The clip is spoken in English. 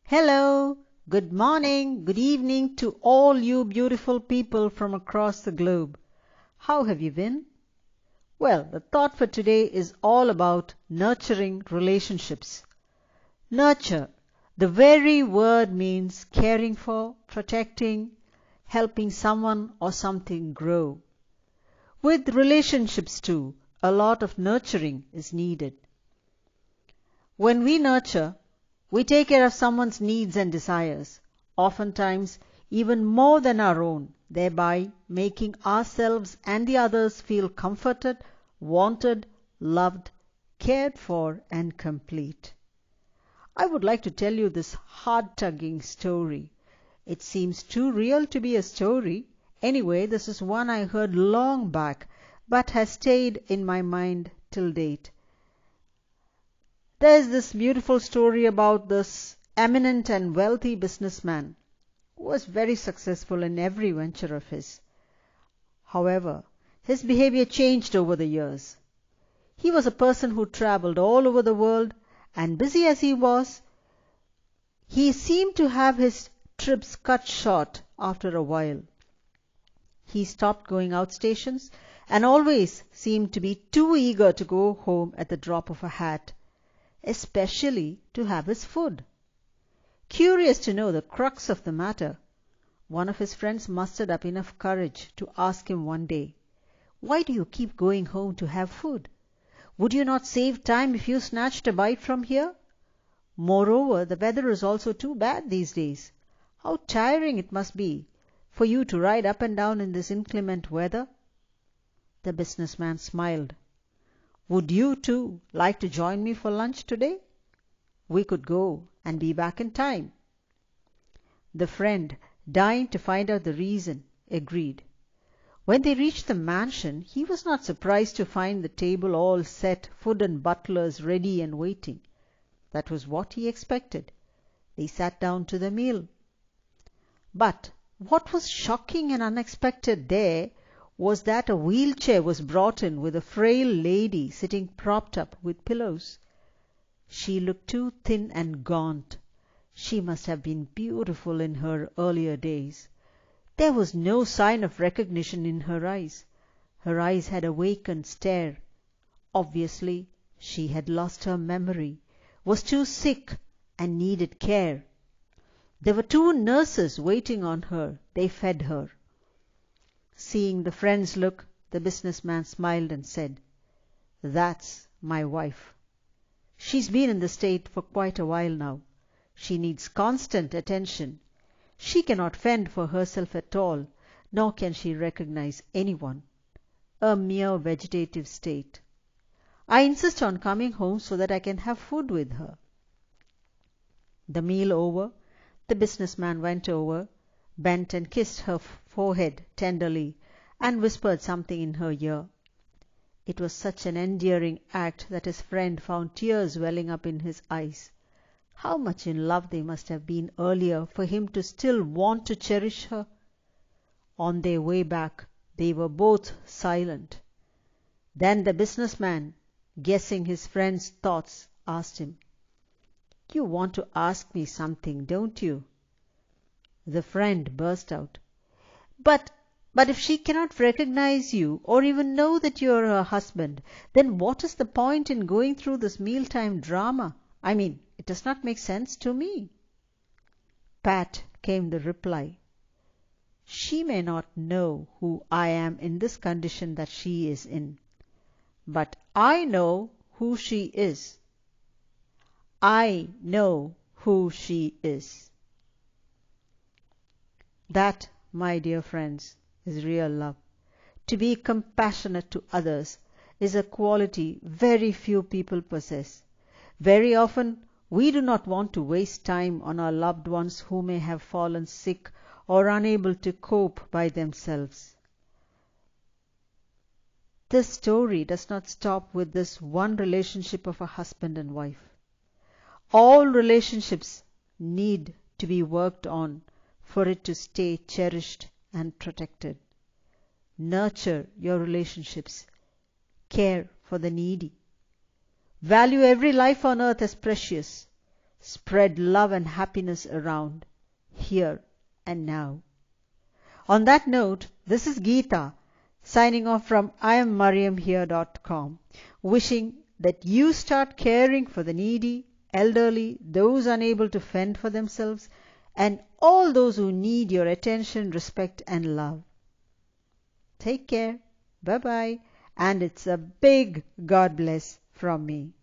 Hello, good morning, good evening to all you beautiful people from across the globe. How have you been? Well, the thought for today is all about nurturing relationships. Nurture. The very word means caring for, protecting, helping someone or something grow. With relationships too, a lot of nurturing is needed. When we nurture, we take care of someone's needs and desires, oftentimes even more than our own, thereby making ourselves and the others feel comforted, wanted, loved, cared for, and complete. I would like to tell you this heart-tugging story. It seems too real to be a story. Anyway, this is one I heard long back, but has stayed in my mind till date. There is this beautiful story about this eminent and wealthy businessman who was very successful in every venture of his. However, his behavior changed over the years. He was a person who traveled all over the world, and busy as he was, he seemed to have his trips cut short after a while. He stopped going out stations and always seemed to be too eager to go home at the drop of a hat, especially to have his food. Curious to know the crux of the matter, one of his friends mustered up enough courage to ask him one day, "Why do you keep going home to have food? Would you not save time if you snatched a bite from here? Moreover, the weather is also too bad these days. How tiring it must be for you to ride up and down in this inclement weather." The businessman smiled. "Would you, too, like to join me for lunch today? We could go and be back in time." The friend, dying to find out the reason, agreed. When they reached the mansion, he was not surprised to find the table all set, food and butlers ready and waiting. That was what he expected. They sat down to the meal. But what was shocking and unexpected there was that a wheelchair was brought in with a frail lady sitting propped up with pillows. She looked too thin and gaunt. She must have been beautiful in her earlier days. There was no sign of recognition in her eyes. Her eyes had a vacant stare. Obviously, she had lost her memory, was too sick, and needed care. There were 2 nurses waiting on her. They fed her. Seeing the friend's look, the businessman smiled and said, "That's my wife. She's been in the state for quite a while now. She needs constant attention. She cannot fend for herself at all, nor can she recognize anyone. A mere vegetative state. I insist on coming home so that I can have food with her." The meal over, the businessman went over, bent and kissed her forehead tenderly, and whispered something in her ear. It was such an endearing act that his friend found tears welling up in his eyes. How much in love they must have been earlier for him to still want to cherish her. On their way back, they were both silent. Then the businessman, guessing his friend's thoughts, asked him, "You want to ask me something, don't you?" The friend burst out, But if she cannot recognize you or even know that you are her husband, then what is the point in going through this mealtime drama? I mean, it does not make sense to me." "Pat," came the reply, "she may not know who I am in this condition that she is in. But I know who she is. I know who she is." That, my dear friends, is real love. To be compassionate to others is a quality very few people possess. Very often, we do not want to waste time on our loved ones who may have fallen sick or unable to cope by themselves. This story does not stop with this one relationship of a husband and wife. All relationships need to be worked on for it to stay cherished and protected. Nurture your relationships. Care for the needy. Value every life on earth as precious. spread love and happiness around, here and now. On that note, this is Geeta signing off from IAMMARRIAMHERE.com, wishing that you start caring for the needy, elderly, those unable to fend for themselves, and all those who need your attention, respect, and love. Take care. Bye-bye. And it's a big God bless from me.